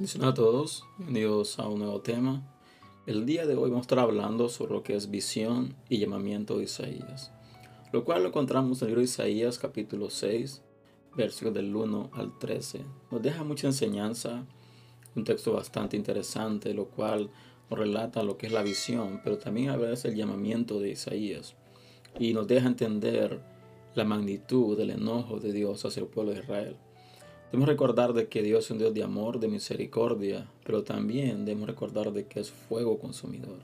Bendiciones a todos, bienvenidos a un nuevo tema. El día de hoy vamos a estar hablando sobre lo que es visión y llamamiento de Isaías, lo cual lo encontramos en el libro de Isaías capítulo 6, versículos del 1 al 13. Nos deja mucha enseñanza, un texto bastante interesante, lo cual nos relata lo que es la visión, pero también habla del llamamiento de Isaías y nos deja entender la magnitud del enojo de Dios hacia el pueblo de Israel. Debemos recordar de que Dios es un Dios de amor, de misericordia, pero también debemos recordar de que es fuego consumidor.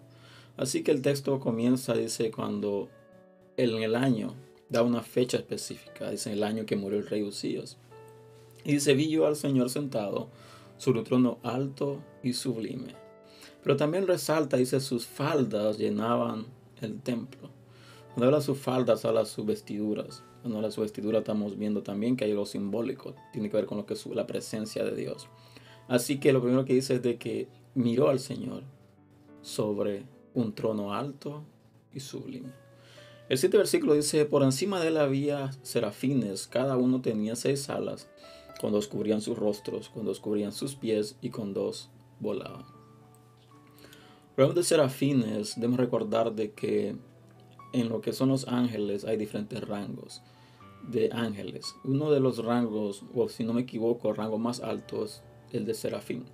Así que el texto comienza, dice, cuando en el año, da una fecha específica, dice el año que murió el rey Usías. Y dice, vi yo al Señor sentado sobre un trono alto y sublime. Pero también resalta, dice, sus faldas llenaban el templo. Cuando habla de sus faldas, habla de sus vestiduras. Cuando habla de su vestidura estamos viendo también que hay algo simbólico. Tiene que ver con lo que es la presencia de Dios. Así que lo primero que dice es de que miró al Señor sobre un trono alto y sublime. El 7 versículo dice, por encima de él había serafines, cada uno tenía 6 alas, con 2 cubrían sus rostros, con 2 cubrían sus pies y con 2 volaban. Hablando de serafines, debemos recordar de que en lo que son los ángeles hay diferentes rangos de ángeles. Uno de los rangos, o si no me equivoco, el rango más alto es el de serafín.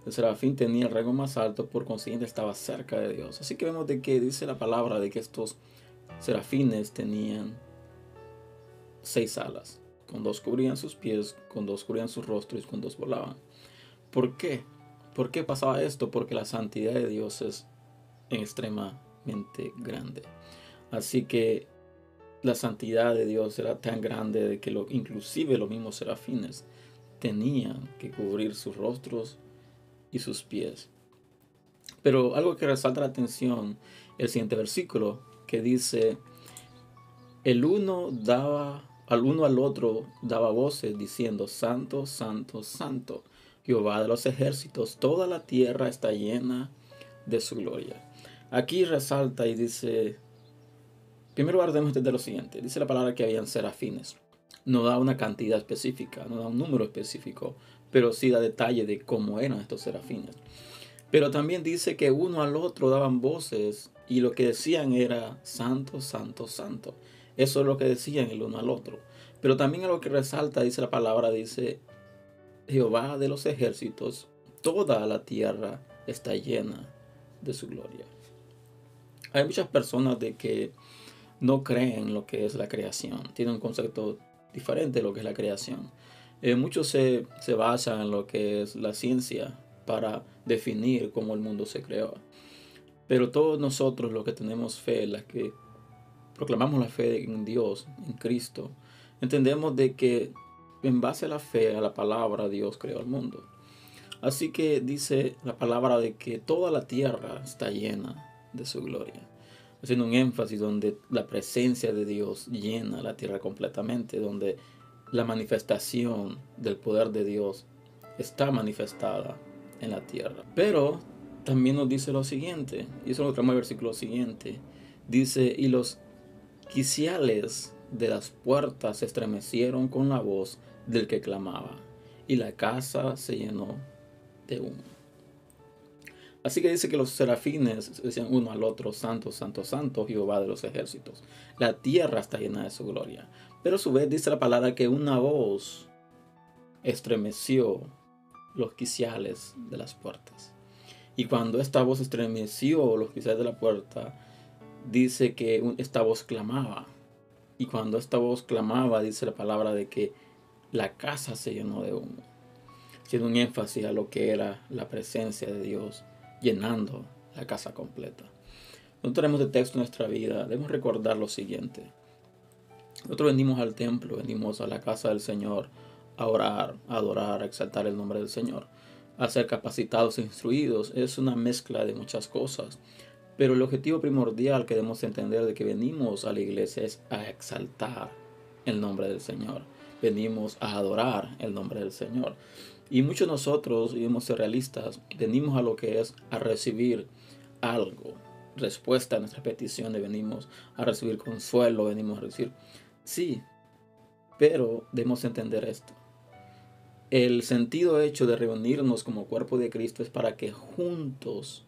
El serafín tenía el rango más alto, por consiguiente estaba cerca de Dios. Así que vemos de que dice la palabra de que estos serafines tenían 6 alas. Con 2 cubrían sus pies, con 2 cubrían sus rostros y con 2 volaban. ¿Por qué? ¿Por qué pasaba esto? Porque la santidad de Dios es extremadamente grande. Así que la santidad de Dios era tan grande de que inclusive los mismos serafines tenían que cubrir sus rostros y sus pies. Pero algo que resalta la atención, el siguiente versículo, que dice, el uno daba, al uno al otro daba voces diciendo, Santo, Santo, Santo, Jehová de los ejércitos, toda la tierra está llena de su gloria. Aquí resalta y dice, primero debemos entender lo siguiente. Dice la palabra que habían serafines. No da una cantidad específica, no da un número específico, pero sí da detalle de cómo eran estos serafines. Pero también dice que uno al otro daban voces y lo que decían era Santo, Santo, Santo. Eso es lo que decían el uno al otro. Pero también a lo que resalta, dice la palabra, dice Jehová de los ejércitos, toda la tierra está llena de su gloria. Hay muchas personas de que no creen lo que es la creación. Tienen un concepto diferente de lo que es la creación. Muchos se basan en lo que es la ciencia para definir cómo el mundo se creó. Pero todos nosotros los que tenemos fe, las que proclamamos la fe en Dios, en Cristo, entendemos de que en base a la fe, a la palabra, Dios creó el mundo. Así que dice la palabra de que toda la tierra está llena de su gloria, haciendo un énfasis donde la presencia de Dios llena la tierra completamente, donde la manifestación del poder de Dios está manifestada en la tierra. Pero también nos dice lo siguiente, y eso lo traemos el versículo siguiente, dice, y los quiciales de las puertas se estremecieron con la voz del que clamaba, y la casa se llenó de humo. Así que dice que los serafines decían uno al otro, Santo, Santo, Santo, Jehová de los ejércitos. La tierra está llena de su gloria. Pero a su vez dice la palabra que una voz estremeció los quiciales de las puertas. Y cuando esta voz estremeció los quiciales de la puerta, dice que esta voz clamaba. Y cuando esta voz clamaba, dice la palabra de que la casa se llenó de humo, haciendo un énfasis a lo que era la presencia de Dios llenando la casa completa. Nosotros tenemos de texto en nuestra vida, debemos recordar lo siguiente. Nosotros venimos al templo, venimos a la casa del Señor a orar, a adorar, a exaltar el nombre del Señor, a ser capacitados e instruidos. Es una mezcla de muchas cosas. Pero el objetivo primordial que debemos entender de que venimos a la iglesia es a exaltar el nombre del Señor. Venimos a adorar el nombre del Señor. Y muchos de nosotros, y debemos ser realistas, venimos a lo que es a recibir algo, respuesta a nuestras peticiones, venimos a recibir consuelo, venimos a recibir, sí, pero debemos entender esto. el sentido hecho de reunirnos como cuerpo de Cristo es para que juntos,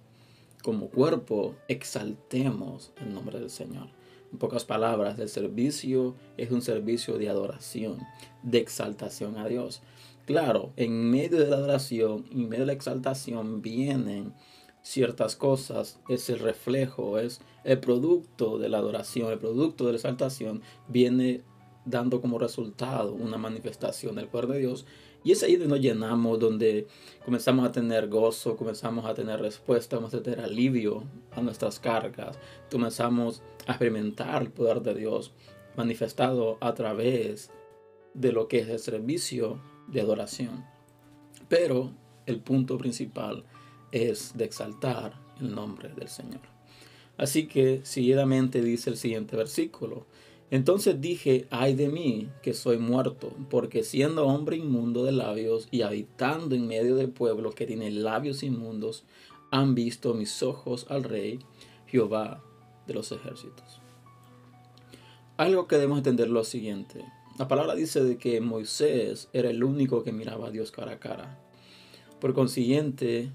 como cuerpo, exaltemos el nombre del Señor. En pocas palabras, el servicio es un servicio de adoración, de exaltación a Dios. Claro, en medio de la adoración, en medio de la exaltación, vienen ciertas cosas. Es el reflejo, es el producto de la adoración, el producto de la exaltación, viene dando como resultado una manifestación del poder de Dios. Y es ahí donde nos llenamos, donde comenzamos a tener gozo, comenzamos a tener respuesta, comenzamos a tener alivio a nuestras cargas, comenzamos a experimentar el poder de Dios manifestado a través de lo que es el servicio de adoración. Pero el punto principal es de exaltar el nombre del Señor. Así que seguidamente dice el siguiente versículo: entonces dije, ay de mí, que soy muerto, porque siendo hombre inmundo de labios y habitando en medio del pueblo que tiene labios inmundos, han visto mis ojos al Rey, Jehová de los ejércitos. Algo que debemos entender lo siguiente. La palabra dice de que Moisés era el único que miraba a Dios cara a cara. Por consiguiente,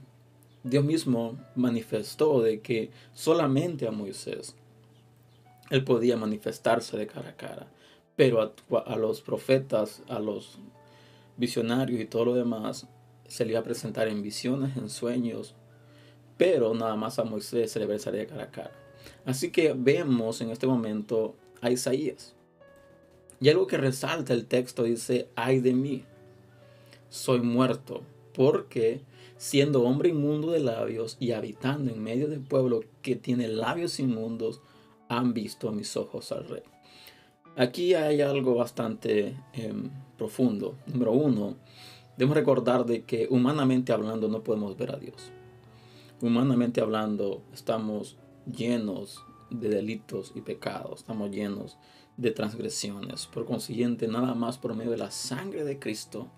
Dios mismo manifestó de que solamente a Moisés él podía manifestarse de cara a cara, pero a los profetas, a los visionarios y todo lo demás se le iba a presentar en visiones, en sueños, pero nada más a Moisés se le presentaría de cara a cara. Así que vemos en este momento a Isaías. Y algo que resalta el texto dice, ay de mí, soy muerto, porque siendo hombre inmundo de labios y habitando en medio del pueblo que tiene labios inmundos, han visto mis ojos al Rey. Aquí hay algo bastante profundo. Número uno, debemos recordar de que humanamente hablando no podemos ver a Dios. Humanamente hablando estamos llenos de delitos y pecados, estamos llenos de transgresiones. Por consiguiente, nada más por medio de la sangre de Cristo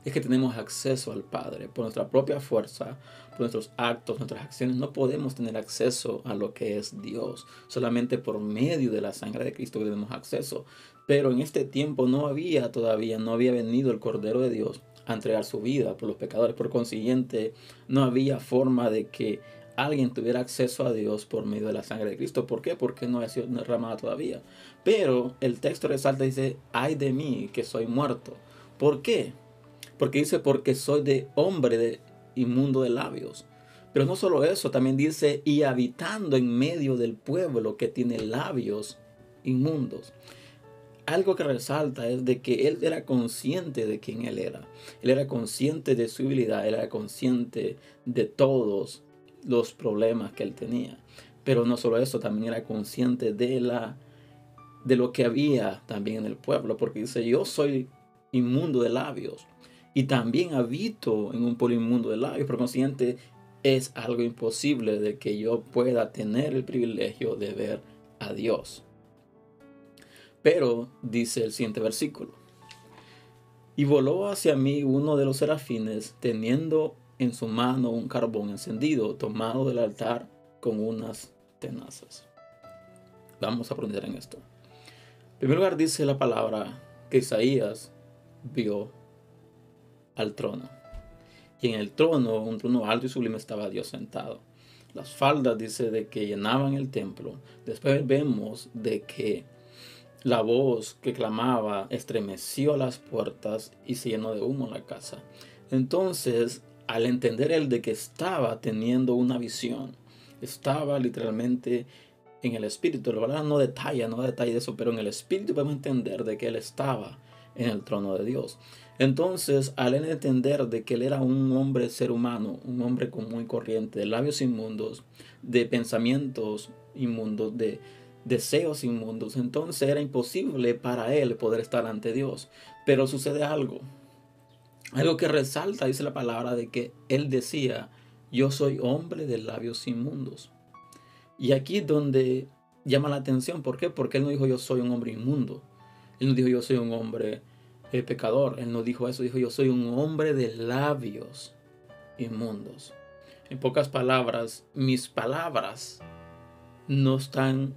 es que tenemos acceso al Padre. Por nuestra propia fuerza, por nuestros actos, nuestras acciones, no podemos tener acceso a lo que es Dios. Solamente por medio de la sangre de Cristo que tenemos acceso. Pero en este tiempo no había venido el Cordero de Dios a entregar su vida por los pecadores. Por consiguiente, no había forma de que alguien tuviera acceso a Dios por medio de la sangre de Cristo. ¿Por qué? Porque no ha sido derramada todavía. Pero el texto resalta y dice, ay de mí que soy muerto. ¿Por qué? Porque dice, porque soy de hombre de inmundo de labios. Pero no solo eso, también dice, y habitando en medio del pueblo que tiene labios inmundos. Algo que resalta es de que él era consciente de quién él era. Él era consciente de su habilidad, él era consciente de todos los problemas que él tenía. Pero no solo eso, también era consciente de lo que había también en el pueblo. Porque dice, yo soy inmundo de labios. Y también habito en un pueblo inmundo de labios. Por consiguiente, es algo imposible de que yo pueda tener el privilegio de ver a Dios. Pero dice el siguiente versículo: y voló hacia mí uno de los serafines, teniendo en su mano un carbón encendido, tomado del altar con unas tenazas. Vamos a aprender en esto. En primer lugar dice la palabra que Isaías vio al trono. Y en el trono, un trono alto y sublime, estaba Dios sentado. Las faldas, dice, de que llenaban el templo. Después vemos de que la voz que clamaba estremeció las puertas y se llenó de humo la casa. Entonces, al entender él de que estaba teniendo una visión, estaba literalmente en el espíritu. La verdad no detalla de eso, pero en el espíritu podemos entender de que él estaba en el trono de Dios. Entonces, al entender de que él era un hombre ser humano, un hombre común y corriente, de labios inmundos, de pensamientos inmundos, de deseos inmundos, entonces era imposible para él poder estar ante Dios. Pero sucede algo que resalta, dice la palabra, de que él decía, yo soy hombre de labios inmundos. Y aquí es donde llama la atención. ¿Por qué? Porque él no dijo yo soy un hombre inmundo. Él no dijo yo soy un hombre pecador. Él no dijo eso. Dijo yo soy un hombre de labios inmundos. En pocas palabras, mis palabras no están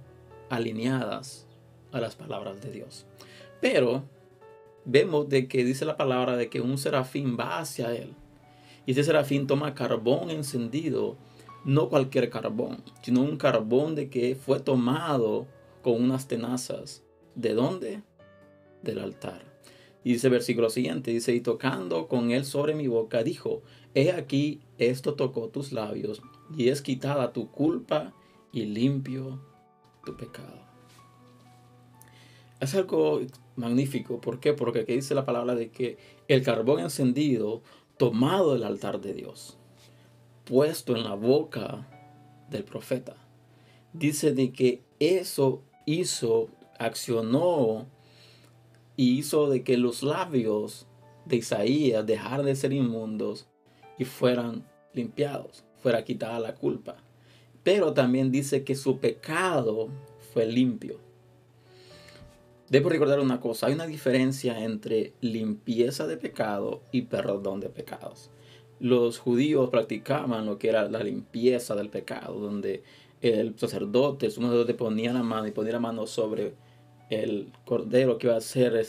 alineadas a las palabras de Dios. Pero vemos de que dice la palabra de que un serafín va hacia él. Y ese serafín toma carbón encendido, no cualquier carbón, sino un carbón de que fue tomado con unas tenazas. ¿De dónde? Del altar. Y dice el versículo siguiente, dice, y tocando con él sobre mi boca, dijo, he aquí, esto tocó tus labios, y es quitada tu culpa y limpio tu pecado. Es algo magnífico. ¿Por qué? Porque aquí dice la palabra de que el carbón encendido tomado del altar de Dios, puesto en la boca del profeta, dice de que eso accionó y hizo de que los labios de Isaías dejaran de ser inmundos y fueran limpiados, fuera quitada la culpa. Pero también dice que su pecado fue limpio. Debo recordar una cosa, hay una diferencia entre limpieza de pecado y perdón de pecados. Los judíos practicaban lo que era la limpieza del pecado, donde el sacerdote ponía la mano y ponía la mano sobre el cordero que iba a ser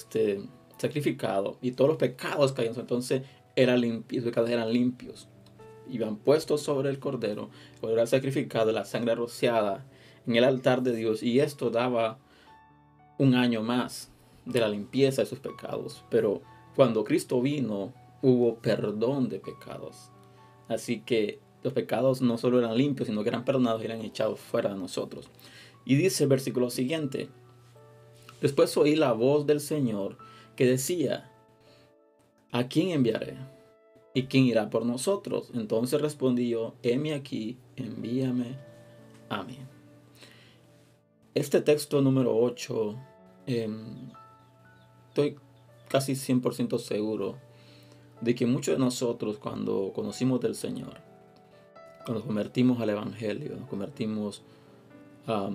sacrificado, y todos los pecados caían. Entonces los pecados eran limpios, iban puestos sobre el cordero era sacrificado, la sangre rociada en el altar de Dios, y esto daba un año más de la limpieza de sus pecados. Pero cuando Cristo vino, hubo perdón de pecados. Así que los pecados no solo eran limpios, sino que eran perdonados y eran echados fuera de nosotros. Y dice el versículo siguiente, después oí la voz del Señor que decía, ¿a quién enviaré? ¿Y quién irá por nosotros? Entonces respondí yo, heme aquí, envíame a mí. Este texto número 8, estoy casi 100% seguro de que muchos de nosotros, cuando conocimos del Señor, cuando nos convertimos al Evangelio, nos convertimos a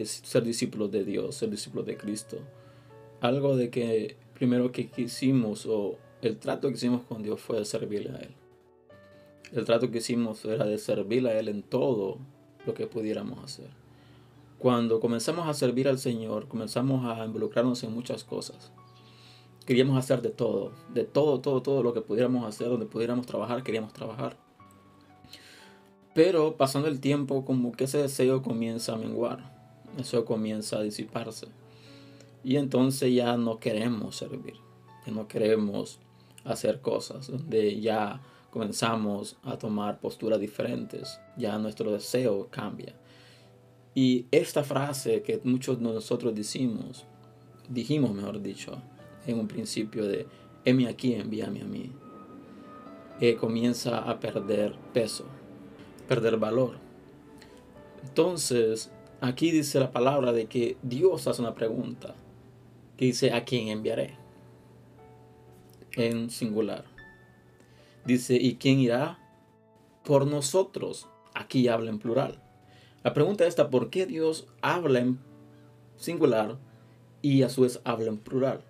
ser discípulos de Dios, ser discípulos de Cristo, algo de que primero que quisimos, o el trato que hicimos con Dios, fue de servirle a Él. El trato que hicimos era de servirle a Él en todo lo que pudiéramos hacer. Cuando comenzamos a servir al Señor, comenzamos a involucrarnos en muchas cosas. Queríamos hacer de todo lo que pudiéramos hacer, donde pudiéramos trabajar, queríamos trabajar. Pero pasando el tiempo, como que ese deseo comienza a menguar, eso comienza a disiparse. Y entonces ya no queremos servir, ya no queremos hacer cosas, donde ya comenzamos a tomar posturas diferentes, ya nuestro deseo cambia. Y esta frase que muchos de nosotros dijimos en un principio de heme aquí, envíame a mí, comienza a perder peso, perder valor. Entonces, aquí dice la palabra de que Dios hace una pregunta, que dice, ¿a quién enviaré? En singular. Dice, ¿y quién irá por nosotros? Aquí habla en plural. La pregunta es esta, ¿por qué Dios habla en singular y a su vez habla en plural?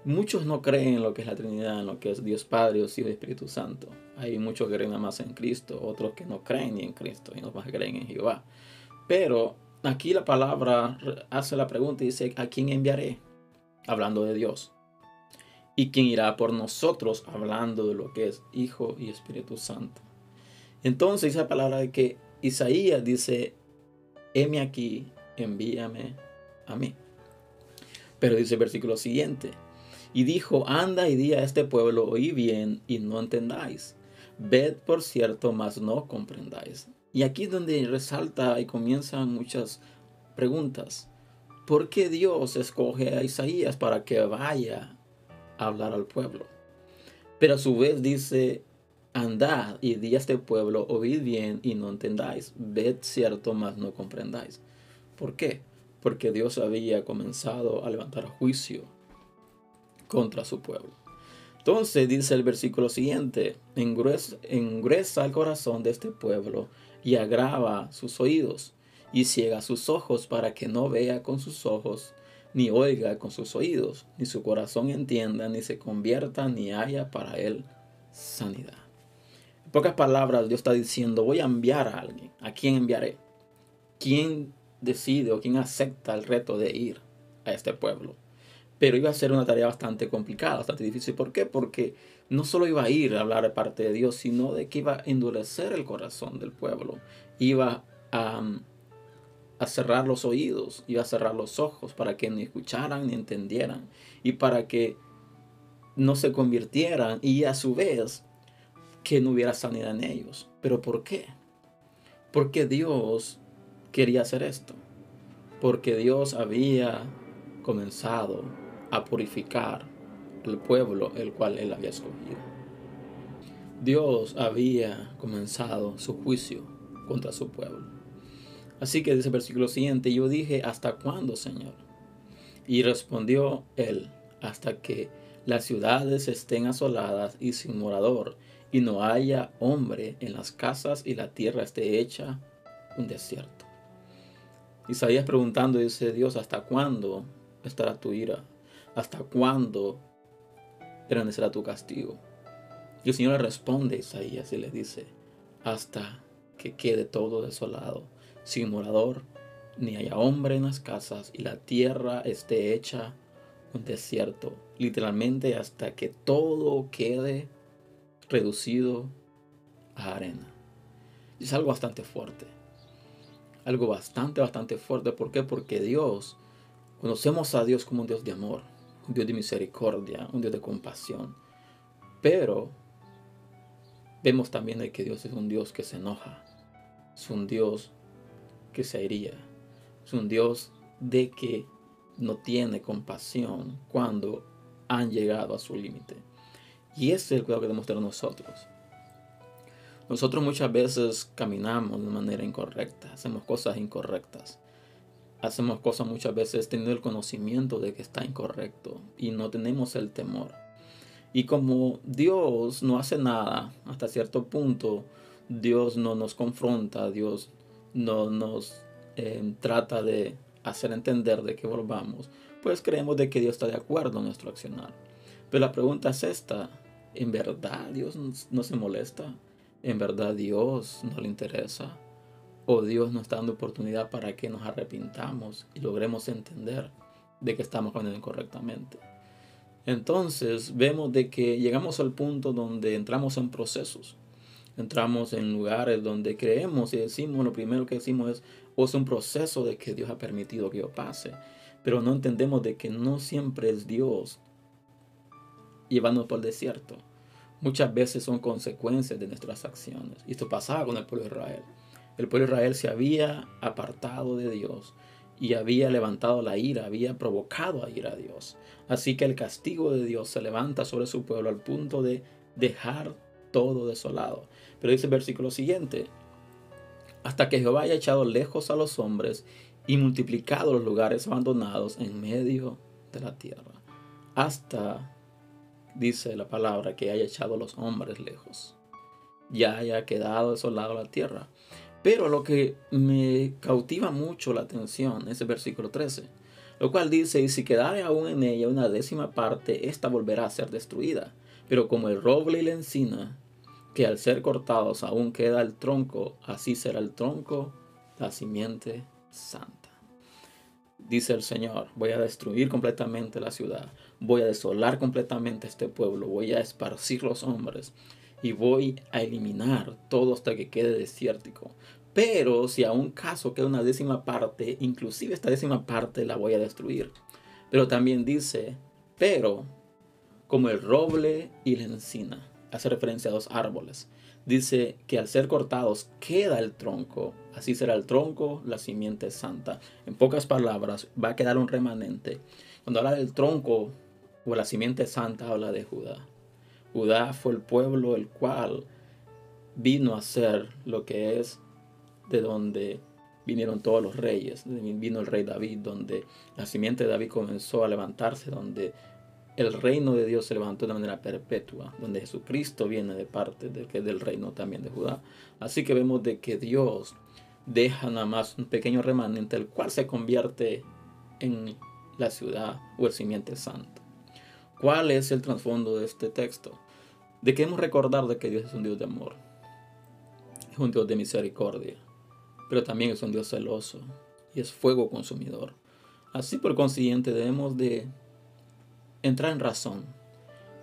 Muchos no creen en lo que es la Trinidad, en lo que es Dios Padre, Dios Hijo y Espíritu Santo. Hay muchos que creen nada más en Cristo, otros que no creen ni en Cristo y no más creen en Jehová. Pero aquí la palabra hace la pregunta y dice, ¿a quién enviaré? Hablando de Dios. ¿Y quién irá por nosotros? Hablando de lo que es Hijo y Espíritu Santo. Entonces dice la palabra de que Isaías dice, heme aquí, envíame a mí. Pero dice el versículo siguiente, y dijo, anda y di a este pueblo, oí bien y no entendáis. Ved por cierto, mas no comprendáis. Y aquí es donde resalta y comienzan muchas preguntas. ¿Por qué Dios escoge a Isaías para que vaya a hablar al pueblo? Pero a su vez dice, andad y di a este pueblo, oíd bien y no entendáis. Ved cierto, mas no comprendáis. ¿Por qué? Porque Dios había comenzado a levantar juicio contra su pueblo. Entonces dice el versículo siguiente, engruesa el corazón de este pueblo y agrava sus oídos y ciega sus ojos para que no vea con sus ojos, ni oiga con sus oídos, ni su corazón entienda, ni se convierta, ni haya para él sanidad. En pocas palabras, Dios está diciendo, voy a enviar a alguien. ¿A quién enviaré? ¿Quién decide o quién acepta el reto de ir a este pueblo? pero iba a ser una tarea bastante complicada, bastante difícil. ¿Por qué? Porque no solo iba a ir a hablar de parte de Dios, sino de que iba a endurecer el corazón del pueblo. Iba a cerrar los oídos, iba a cerrar los ojos para que ni escucharan ni entendieran. Y para que no se convirtieran y a su vez que no hubiera sanidad en ellos. ¿Pero por qué? Porque Dios quería hacer esto. Porque Dios había comenzado a purificar el pueblo el cual Él había escogido. Dios había comenzado su juicio contra su pueblo. Así que dice el versículo siguiente, yo dije, ¿hasta cuándo, Señor? Y respondió Él, hasta que las ciudades estén asoladas y sin morador, y no haya hombre en las casas y la tierra esté hecha un desierto. Isaías preguntando, dice Dios, ¿hasta cuándo estará tu ira? ¿Hasta cuándo permanecerá tu castigo? Y el Señor le responde a Isaías y le dice, hasta que quede todo desolado, sin morador, ni haya hombre en las casas y la tierra esté hecha un desierto. Literalmente hasta que todo quede reducido a arena. Y es algo bastante fuerte. Algo bastante fuerte. ¿Por qué? Porque Dios, conocemos a Dios como un Dios de amor, un Dios de misericordia, un Dios de compasión. Pero vemos también de que Dios es un Dios que se enoja. Es un Dios que se iría. Es un Dios de que no tiene compasión cuando han llegado a su límite. Y ese es el cuidado que debemos tener nosotros. Nosotros muchas veces caminamos de manera incorrecta, hacemos cosas incorrectas. Hacemos cosas muchas veces teniendo el conocimiento de que está incorrecto y no tenemos el temor. Y como Dios no hace nada hasta cierto punto, Dios no nos confronta, Dios no nos trata de hacer entender de que volvamos, pues creemos de que Dios está de acuerdo en nuestro accionar. Pero la pregunta es esta, ¿en verdad Dios no se molesta? ¿En verdad Dios no le interesa? ¿O Dios nos está dando oportunidad para que nos arrepintamos y logremos entender de que estamos caminando incorrectamente? Entonces vemos de que llegamos al punto donde entramos en procesos. Entramos en lugares donde creemos y decimos, lo primero que decimos es un proceso de que Dios ha permitido que yo pase. Pero no entendemos de que no siempre es Dios llevándonos por el desierto. Muchas veces son consecuencias de nuestras acciones. Y esto pasaba con el pueblo de Israel. El pueblo de Israel se había apartado de Dios y había levantado la ira, había provocado a ira a Dios. Así que el castigo de Dios se levanta sobre su pueblo al punto de dejar todo desolado. Pero dice el versículo siguiente, hasta que Jehová haya echado lejos a los hombres y multiplicado los lugares abandonados en medio de la tierra. Hasta, dice la palabra, que haya echado a los hombres lejos. Ya haya quedado desolado la tierra. Pero lo que me cautiva mucho la atención es el versículo 13, lo cual dice, y si quedare aún en ella una décima parte, ésta volverá a ser destruida. Pero como el roble y la encina, que al ser cortados aún queda el tronco, así será el tronco, la simiente santa. Dice el Señor, voy a destruir completamente la ciudad, voy a desolar completamente este pueblo, voy a esparcir los hombres y voy a eliminar todo hasta que quede desértico. Pero si a un caso queda una décima parte, inclusive esta décima parte la voy a destruir. Pero también dice, pero como el roble y la encina, hace referencia a dos árboles. Dice que al ser cortados queda el tronco, así será el tronco, la simiente santa. En pocas palabras, va a quedar un remanente. Cuando habla del tronco o la simiente santa, habla de Judá. Judá fue el pueblo el cual vino a ser lo que es de donde vinieron todos los reyes. Vino el rey David, donde la simiente de David comenzó a levantarse, donde el reino de Dios se levantó de manera perpetua, donde Jesucristo viene de parte del reino también de Judá. Así que vemos de que Dios deja nada más un pequeño remanente, el cual se convierte en la ciudad o el simiente santo. ¿Cuál es el trasfondo de este texto? De que hemos recordar de que Dios es un Dios de amor, es un Dios de misericordia, pero también es un Dios celoso y es fuego consumidor. Así por consiguiente debemos de entrar en razón.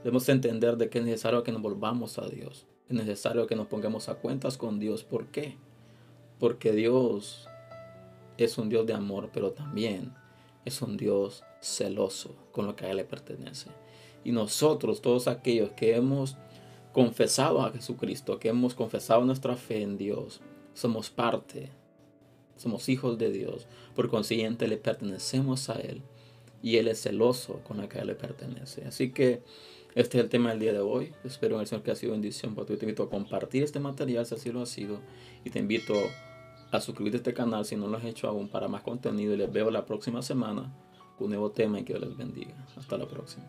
Debemos entender de que es necesario que nos volvamos a Dios. Es necesario que nos pongamos a cuentas con Dios. ¿Por qué? Porque Dios es un Dios de amor, pero también es un Dios celoso con lo que a Él le pertenece. Y nosotros, todos aquellos que hemos confesado a Jesucristo, que hemos confesado nuestra fe en Dios, somos parte, somos hijos de Dios. Por consiguiente, le pertenecemos a Él. Y Él es celoso con lo que a Él le pertenece. Así que este es el tema del día de hoy. Espero en el Señor que ha sido bendición. Porque te invito a compartir este material si así lo ha sido. Y te invito a suscribirte a este canal si no lo has hecho aún para más contenido. Y les veo la próxima semana con un nuevo tema y que Dios les bendiga. Hasta la próxima.